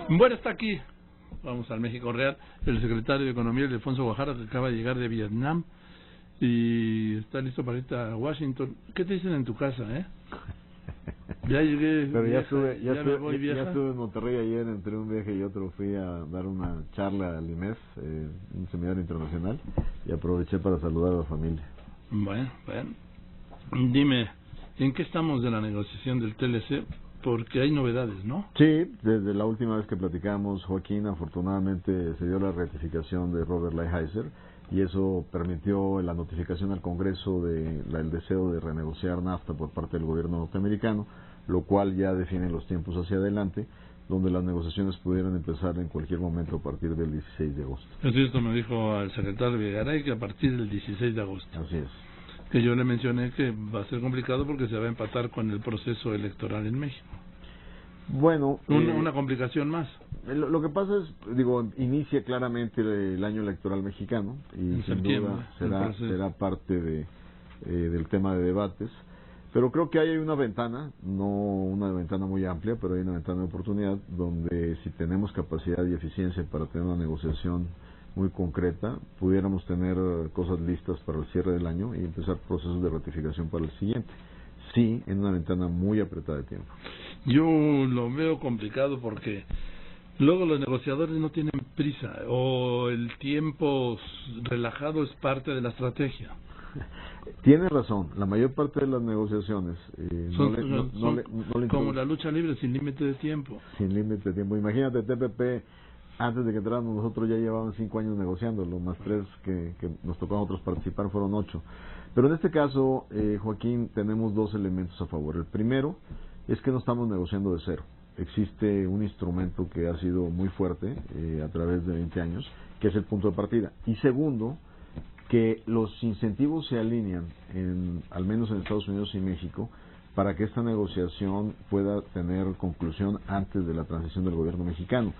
Bueno, está aquí. Vamos al México Real. El secretario de Economía, Ildefonso Guajardo, que acaba de llegar de Vietnam y está listo para irte a Washington. ¿Qué te dicen en tu casa, Ya llegué. Pero vieja, ya estuve en Monterrey ayer, entre un viaje y otro fui a dar una charla al IMES, un seminario internacional, y aproveché para saludar a la familia. Bueno. Dime, ¿en qué estamos de la negociación del TLC? Porque hay novedades, ¿no? Sí, desde la última vez que platicamos, Joaquín, afortunadamente se dio la ratificación de Robert Lighthizer y eso permitió la notificación al Congreso del deseo de renegociar NAFTA por parte del gobierno norteamericano, lo cual ya define los tiempos hacia adelante, donde las negociaciones pudieran empezar en cualquier momento a partir del 16 de agosto. Esto me dijo el secretario Videgaray que a partir del 16 de agosto. Así es. Que yo le mencioné que va a ser complicado porque se va a empatar con el proceso electoral en México. Bueno, una complicación más. Lo que pasa es, inicia claramente el año electoral mexicano y en sin duda será parte del tema de debates. Pero creo que hay una ventana, no una ventana muy amplia, pero hay una ventana de oportunidad donde si tenemos capacidad y eficiencia para tener una negociación muy concreta, pudiéramos tener cosas listas para el cierre del año y empezar procesos de ratificación para el siguiente. Sí, en una ventana muy apretada de tiempo. Yo lo veo complicado porque luego los negociadores no tienen prisa o el tiempo relajado es parte de la estrategia. Tiene razón, la mayor parte de las negociaciones son no le como la lucha libre sin límite de tiempo. Sin límite de tiempo. Imagínate, TPP, antes de que entráramos nosotros ya llevaban 5 años negociándolo, más 3 que nos tocó a nosotros participar, fueron 8. Pero en este caso, Joaquín, tenemos 2 elementos a favor. El primero es que no estamos negociando de cero. Existe un instrumento que ha sido muy fuerte a través de 20 años, que es el punto de partida. Y segundo, que los incentivos se alinean, al menos en Estados Unidos y México, para que esta negociación pueda tener conclusión antes de la transición del gobierno mexicano.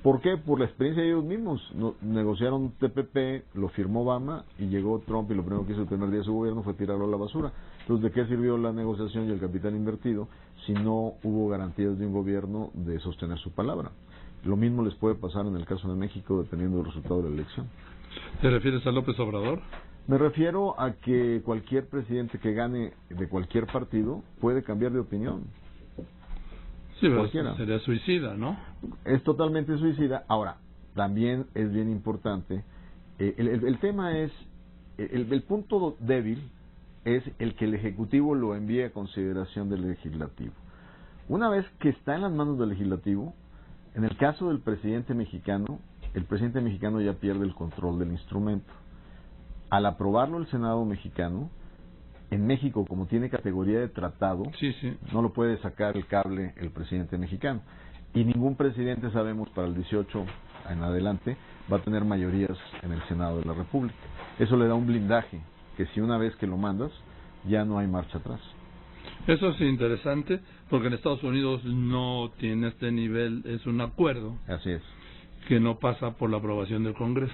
¿Por qué? Por la experiencia de ellos mismos. Negociaron TPP, lo firmó Obama y llegó Trump y lo primero que hizo el primer día de su gobierno fue tirarlo a la basura. Entonces, ¿de qué sirvió la negociación y el capital invertido si no hubo garantías de un gobierno de sostener su palabra? Lo mismo les puede pasar en el caso de México dependiendo del resultado de la elección. ¿Te refieres a López Obrador? Me refiero a que cualquier presidente que gane de cualquier partido puede cambiar de opinión. Sí, pero sería suicida, ¿no? Es totalmente suicida. Ahora, también es bien importante, el tema es, el punto débil es el que el Ejecutivo lo envíe a consideración del Legislativo. Una vez que está en las manos del Legislativo, en el caso del presidente mexicano, el presidente mexicano ya pierde el control del instrumento. Al aprobarlo el Senado mexicano, en México, como tiene categoría de tratado, no lo puede sacar el cable el presidente mexicano. Y ningún presidente, sabemos, para el 18 en adelante, va a tener mayorías en el Senado de la República. Eso le da un blindaje, que si una vez que lo mandas, ya no hay marcha atrás. Eso es interesante, porque en Estados Unidos no tiene este nivel, es un acuerdo. Así es. Que no pasa por la aprobación del Congreso.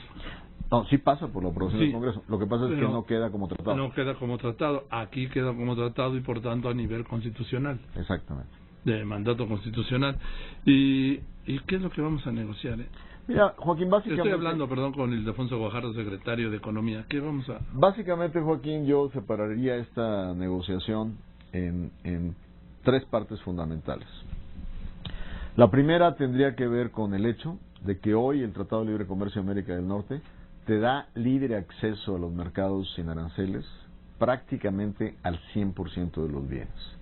No, sí pasa por la aprobación del Congreso. Lo que pasa es que no queda como tratado. No queda como tratado. Aquí queda como tratado y por tanto a nivel constitucional. Exactamente. De mandato constitucional. ¿Y qué es lo que vamos a negociar? Mira, Joaquín, básicamente... Estoy hablando, con Ildefonso Guajardo, secretario de Economía. ¿Qué vamos a...? Básicamente, Joaquín, yo separaría esta negociación en 3 partes fundamentales. La primera tendría que ver con el hecho de que hoy el Tratado de Libre Comercio de América del Norte te da libre acceso a los mercados sin aranceles prácticamente al 100% de los bienes.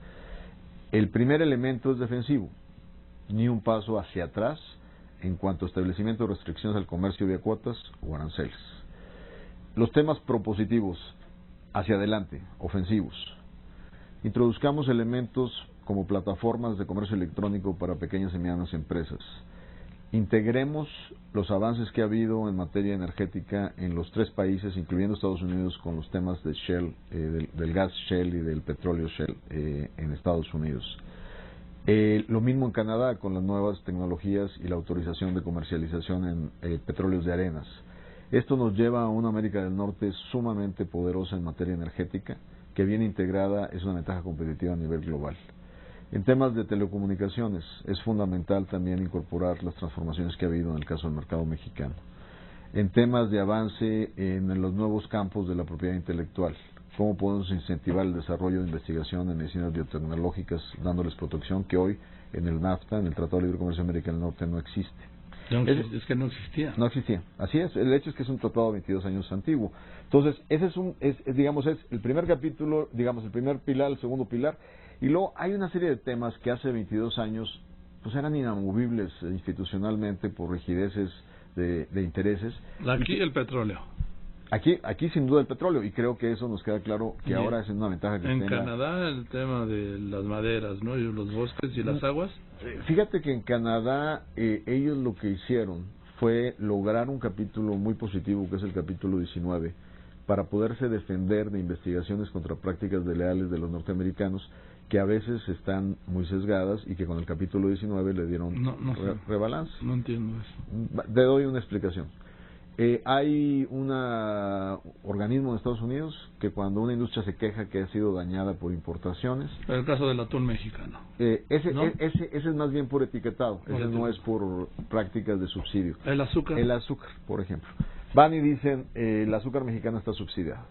El primer elemento es defensivo, ni un paso hacia atrás en cuanto a establecimiento de restricciones al comercio vía cuotas o aranceles. Los temas propositivos, hacia adelante, ofensivos. Introduzcamos elementos como plataformas de comercio electrónico para pequeñas y medianas empresas. Integremos los avances que ha habido en materia energética en los 3 países, incluyendo Estados Unidos, con los temas de Shell, del gas Shell y del petróleo Shell en Estados Unidos. Lo mismo en Canadá con las nuevas tecnologías y la autorización de comercialización en petróleos de arenas. Esto nos lleva a una América del Norte sumamente poderosa en materia energética, que bien integrada es una ventaja competitiva a nivel global. En temas de telecomunicaciones, es fundamental también incorporar las transformaciones que ha habido en el caso del mercado mexicano. En temas de avance en los nuevos campos de la propiedad intelectual, cómo podemos incentivar el desarrollo de investigación en medicinas biotecnológicas, dándoles protección que hoy en el NAFTA, en el Tratado de Libre Comercio de América del Norte, no existe. Es que no existía. No existía, así es. El hecho es que es un tratado de 22 años antiguo. Entonces, ese es el primer capítulo, digamos, el primer pilar, el segundo pilar. Y luego hay una serie de temas que hace 22 años pues eran inamovibles institucionalmente por rigideces de intereses. Aquí el petróleo. Aquí sin duda el petróleo, y creo que eso nos queda claro que ahora es una ventaja que en tenga. Canadá el tema de las maderas, ¿no? Y los bosques y las aguas. Fíjate que en Canadá ellos lo que hicieron fue lograr un capítulo muy positivo, que es el capítulo 19, para poderse defender de investigaciones contra prácticas desleales de los norteamericanos, que a veces están muy sesgadas y que con el capítulo 19 le dieron rebalance. No entiendo eso. Te doy una explicación. Hay un organismo en Estados Unidos que cuando una industria se queja que ha sido dañada por importaciones... El caso del atún mexicano. Ese es más bien por etiquetado, ese no es por prácticas de subsidio. El azúcar. El azúcar, por ejemplo. Van y dicen, el azúcar mexicano está subsidiado,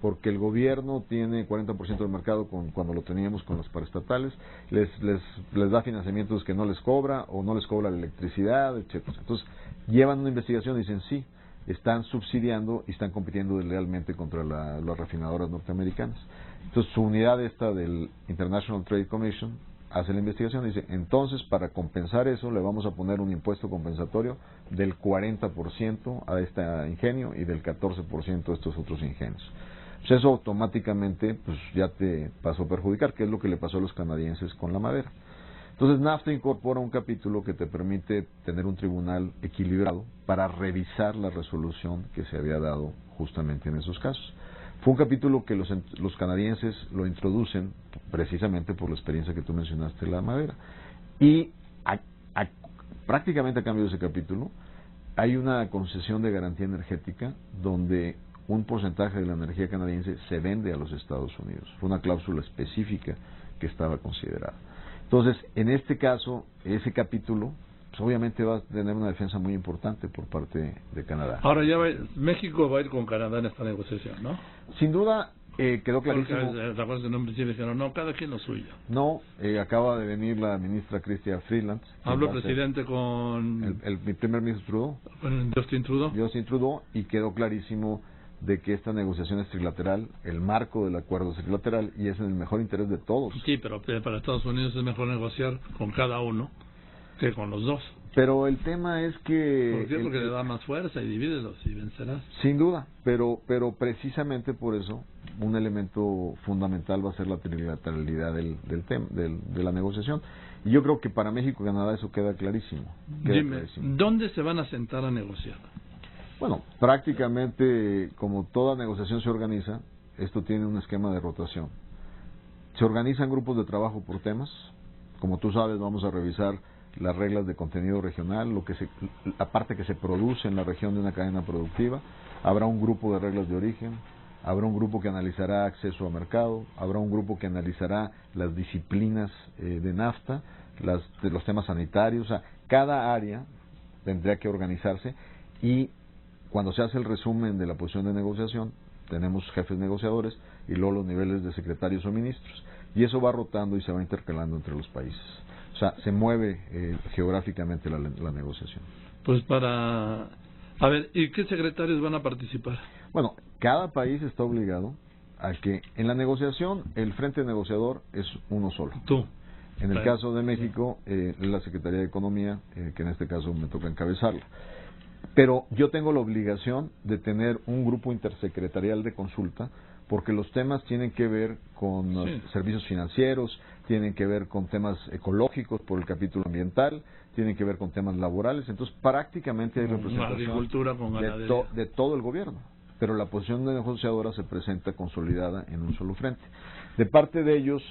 porque el gobierno tiene 40% del mercado cuando lo teníamos con los paraestatales, les da financiamientos que no les cobra, o no les cobra la electricidad, etcétera. Entonces, llevan una investigación y dicen, sí, están subsidiando y están compitiendo deslealmente contra las refinadoras norteamericanas. Entonces, su unidad del International Trade Commission hace la investigación y dice, entonces, para compensar eso, le vamos a poner un impuesto compensatorio del 40% a este ingenio y del 14% a estos otros ingenios. Pues eso automáticamente pues ya te pasó a perjudicar, que es lo que le pasó a los canadienses con la madera. Entonces NAFTA incorpora un capítulo que te permite tener un tribunal equilibrado para revisar la resolución que se había dado justamente en esos casos. Fue un capítulo que los canadienses lo introducen precisamente por la experiencia que tú mencionaste de la madera. Y prácticamente a cambio de ese capítulo hay una concesión de garantía energética donde un porcentaje de la energía canadiense se vende a los Estados Unidos. Fue una cláusula específica que estaba considerada. Entonces, en este caso, ese capítulo, pues obviamente va a tener una defensa muy importante por parte de Canadá. Ahora México va a ir con Canadá en esta negociación, ¿no? Sin duda, quedó clarísimo. Porque, ¿te acuerdas en un principio dijeron, no, cada quien lo suyo? No, acaba de venir la ministra Chrystia Freeland. Habló el presidente con... el primer ministro Trudeau. Con Justin Trudeau, y quedó clarísimo de que esta negociación es trilateral, el marco del acuerdo es trilateral y es en el mejor interés de todos. Sí, pero para Estados Unidos es mejor negociar con cada uno que con los dos. Pero el tema es que... ¿Por qué? Porque le da más fuerza y divídelos y vencerás. Sin duda, pero precisamente por eso un elemento fundamental va a ser la trilateralidad de la negociación. Y yo creo que para México y Canadá eso queda clarísimo. Dime, ¿dónde se van a sentar a negociar? Bueno, prácticamente como toda negociación se organiza, esto tiene un esquema de rotación. Se organizan grupos de trabajo por temas. Como tú sabes, vamos a revisar las reglas de contenido regional, la parte que se produce en la región de una cadena productiva. Habrá un grupo de reglas de origen, habrá un grupo que analizará acceso a mercado, habrá un grupo que analizará las disciplinas de NAFTA, de los temas sanitarios. O sea, cada área tendría que organizarse y cuando se hace el resumen de la posición de negociación, tenemos jefes negociadores y luego los niveles de secretarios o ministros. Y eso va rotando y se va intercalando entre los países. O sea, se mueve geográficamente la negociación. Pues A ver, ¿y qué secretarios van a participar? Bueno, cada país está obligado a que en la negociación el frente negociador es uno solo. Tú. En el caso de México, la Secretaría de Economía, que en este caso me toca encabezarla. Pero yo tengo la obligación de tener un grupo intersecretarial de consulta porque los temas tienen que ver con servicios financieros, tienen que ver con temas ecológicos por el capítulo ambiental, tienen que ver con temas laborales. Entonces prácticamente hay representación de todo el gobierno, pero la posición de negociadora se presenta consolidada en un solo frente. De parte de ellos,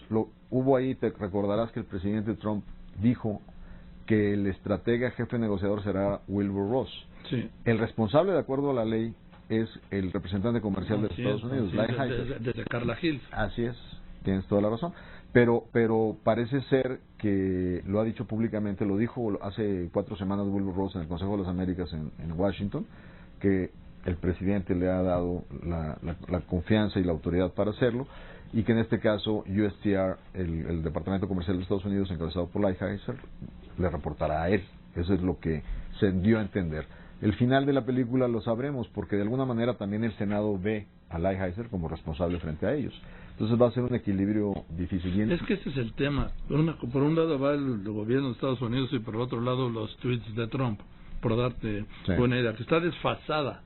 hubo ahí, te recordarás que el presidente Trump dijo que el estratega jefe negociador será Wilbur Ross. Sí. El responsable, de acuerdo a la ley, es el representante comercial de los Estados Unidos, desde Carla Hill. Así es, tienes toda la razón. pero parece ser que lo ha dicho públicamente, lo dijo hace 4 semanas Wilbur Ross en el Consejo de las Américas en Washington, que el presidente le ha dado la confianza y la autoridad para hacerlo, y que en este caso USTR, el Departamento Comercial de Estados Unidos, encabezado por Lighthizer, le reportará a él. Eso es lo que se dio a entender. El final de la película lo sabremos, porque de alguna manera también el Senado ve a Lighthizer como responsable frente a ellos. Entonces va a ser un equilibrio difícil. Es que ese es el tema. Por un lado va el gobierno de Estados Unidos y por otro lado los tweets de Trump, por darte buena idea, que está desfasada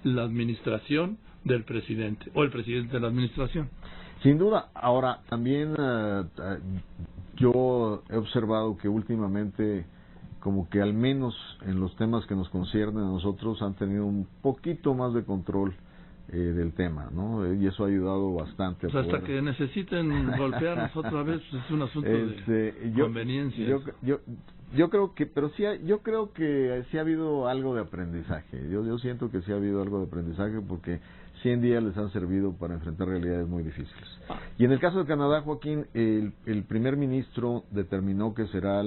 la administración del presidente o el presidente de la administración. Sin duda. Ahora, también yo he observado que últimamente, como que al menos en los temas que nos conciernen a nosotros, han tenido un poquito más de control del tema, ¿no? Y eso ha ayudado bastante. O sea, hasta que necesiten golpearnos otra vez, pues es un asunto de conveniencia. Yo creo que, pero sí, yo creo que sí ha habido algo de aprendizaje. Yo siento que sí ha habido algo de aprendizaje, porque 100 días les han servido para enfrentar realidades muy difíciles. Y en el caso de Canadá, Joaquín, el primer ministro determinó que será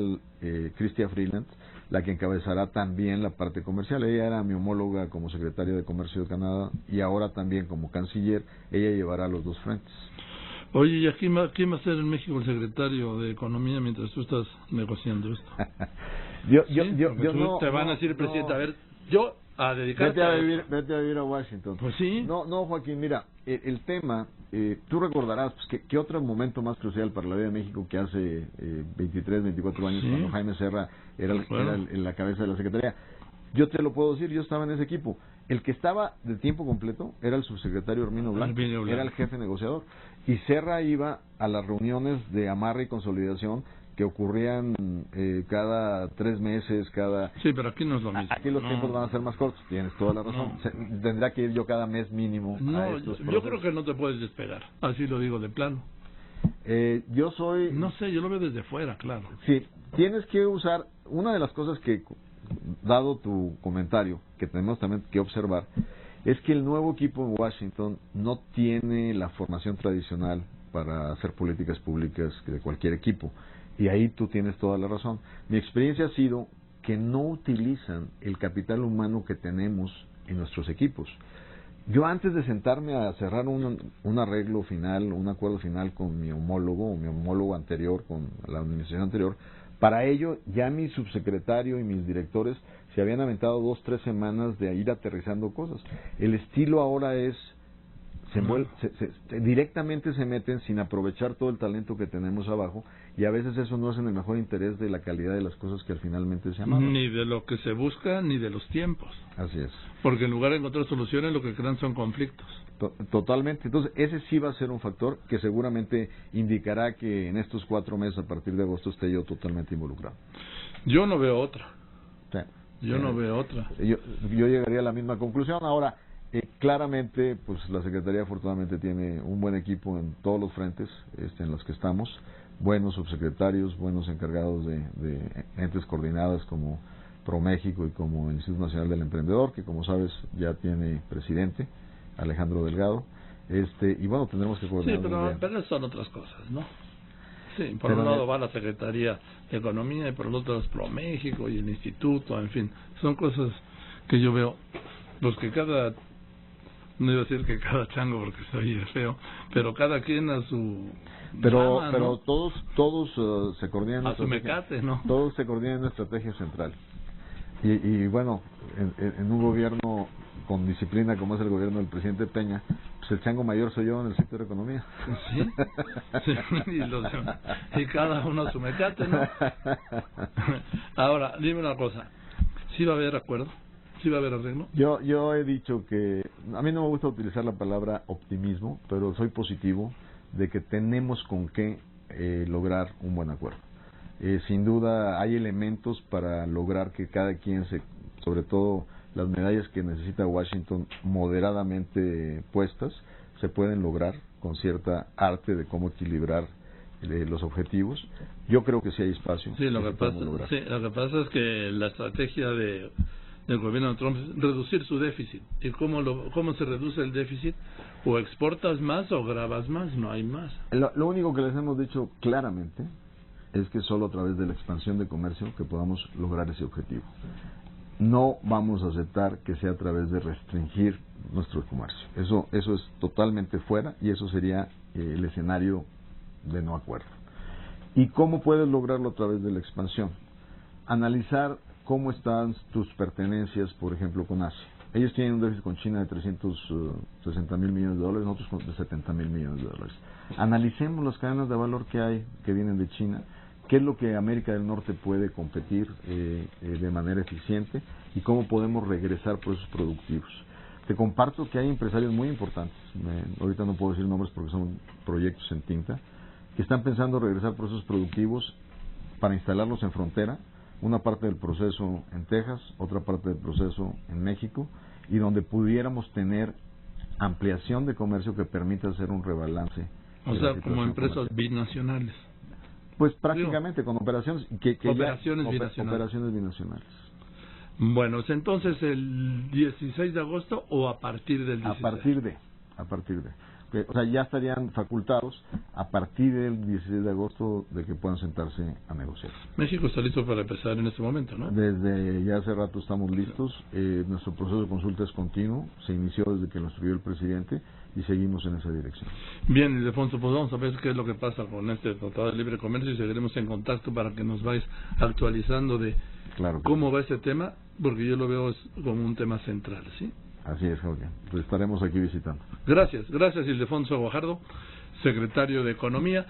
Chrystia Freeland la que encabezará también la parte comercial. Ella era mi homóloga como secretaria de Comercio de Canadá, y ahora también como canciller, ella llevará los dos frentes. Oye, ¿y quién va a ser en México el secretario de Economía mientras tú estás negociando esto? yo no, te van a decir, presidente, a ver, yo a dedicarte vete a vivir a Washington. Pues sí. No, Joaquín, mira, el tema, tú recordarás pues, que otro momento más crucial para la vida de México, que hace 23, 24 años, cuando Jaime Serra era la cabeza de la Secretaría. Yo te lo puedo decir, yo estaba en ese equipo. El que estaba de tiempo completo era el subsecretario Herminio Blanco, era el jefe negociador. Y Serra iba a las reuniones de amarre y consolidación que ocurrían cada 3 meses, Sí, pero aquí no es lo mismo. Aquí los tiempos van a ser más cortos, tienes toda la razón. Tendrá que ir yo cada mes mínimo a estos procesos. Yo creo que no te puedes despegar, así lo digo de plano. Yo soy... No sé, yo lo veo desde fuera, claro. Sí, tienes que usar... Una de las cosas que, dado tu comentario, que tenemos también que observar, es que el nuevo equipo en Washington no tiene la formación tradicional para hacer políticas públicas de cualquier equipo. Y ahí tú tienes toda la razón. Mi experiencia ha sido que no utilizan el capital humano que tenemos en nuestros equipos. Yo, antes de sentarme a cerrar un arreglo final, un acuerdo final con mi homólogo anterior, con la administración anterior, para ello ya mi subsecretario y mis directores se habían aventado 2-3 semanas de ir aterrizando cosas. El estilo ahora es... directamente se meten sin aprovechar todo el talento que tenemos abajo, y a veces eso no es en el mejor interés de la calidad de las cosas que finalmente se llaman. Ni de lo que se busca, ni de los tiempos. Así es. Porque en lugar de encontrar soluciones, lo que crean son conflictos. Totalmente. Entonces, ese sí va a ser un factor que seguramente indicará que en estos 4 meses, a partir de agosto, esté yo totalmente involucrado. Yo no veo otra. Sí. No veo otra. Yo llegaría a la misma conclusión. Ahora, claramente, pues la Secretaría afortunadamente tiene un buen equipo en todos los frentes en los que estamos, buenos subsecretarios, buenos encargados de entes coordinadas como ProMéxico y como el Instituto Nacional del Emprendedor, que como sabes ya tiene presidente, Alejandro Delgado, y bueno, tendremos que coordinar. Sí, pero son otras cosas, ¿no? Sí, por un lado va la Secretaría de Economía y por el otro es ProMéxico y el Instituto, en fin, son cosas que yo veo, los que no iba a decir que cada chango porque soy feo, pero cada quien a su pero ¿no? todos se coordinan a su mecate, ¿no? Todos se coordinan en una estrategia central. Y bueno, en un gobierno con disciplina como es el gobierno del presidente Peña, pues el chango mayor soy yo en el sector de economía. Sí, y cada uno a su mecate, ¿no? Ahora, dime una cosa, ¿sí va a haber acuerdo? ¿Sí va a haber arreglo? Yo he dicho que a mí no me gusta utilizar la palabra optimismo, pero soy positivo de que tenemos con qué lograr un buen acuerdo. Sin duda hay elementos para lograr que cada quien sobre todo las medallas que necesita Washington moderadamente puestas, se pueden lograr con cierta arte de cómo equilibrar los objetivos. Yo creo que sí hay espacio. Sí, lo que pasa es que la estrategia del gobierno de Trump es reducir su déficit. ¿Y cómo se reduce el déficit? O exportas más o grabas más, no hay más. Lo único que les hemos dicho claramente es que solo a través de la expansión de comercio que podamos lograr ese objetivo. No vamos a aceptar que sea a través de restringir nuestro comercio. Eso es totalmente fuera y eso sería el escenario de no acuerdo. ¿Y cómo puedes lograrlo a través de la expansión? Analizar cómo están tus pertenencias, por ejemplo, con Asia. Ellos tienen un déficit con China de 360,000 millones de dólares, nosotros de 70,000 millones de dólares. Analicemos las cadenas de valor que hay, que vienen de China, qué es lo que América del Norte puede competir de manera eficiente y cómo podemos regresar procesos productivos. Te comparto que hay empresarios muy importantes, ahorita no puedo decir nombres porque son proyectos en tinta, que están pensando regresar procesos productivos para instalarlos en frontera, una parte del proceso en Texas, otra parte del proceso en México, y donde pudiéramos tener ampliación de comercio que permita hacer un rebalance. O sea, como empresas binacionales. Pues prácticamente con operaciones operaciones binacionales. Bueno, ¿es entonces el 16 de agosto o a partir del 16? A partir de. O sea, ya estarían facultados a partir del 16 de agosto de que puedan sentarse a negociar. México está listo para empezar en este momento, ¿no? Desde ya hace rato estamos listos. Nuestro proceso de consulta es continuo. Se inició desde que lo instruyó el presidente y seguimos en esa dirección. Bien, Ildefonso, pues vamos a ver qué es lo que pasa con este Tratado de Libre Comercio y seguiremos en contacto para que nos vayas actualizando de cómo va este tema, porque yo lo veo como un tema central, ¿sí? Así es, Jorge. Pues estaremos aquí visitando. Gracias, Ildefonso Guajardo, secretario de Economía.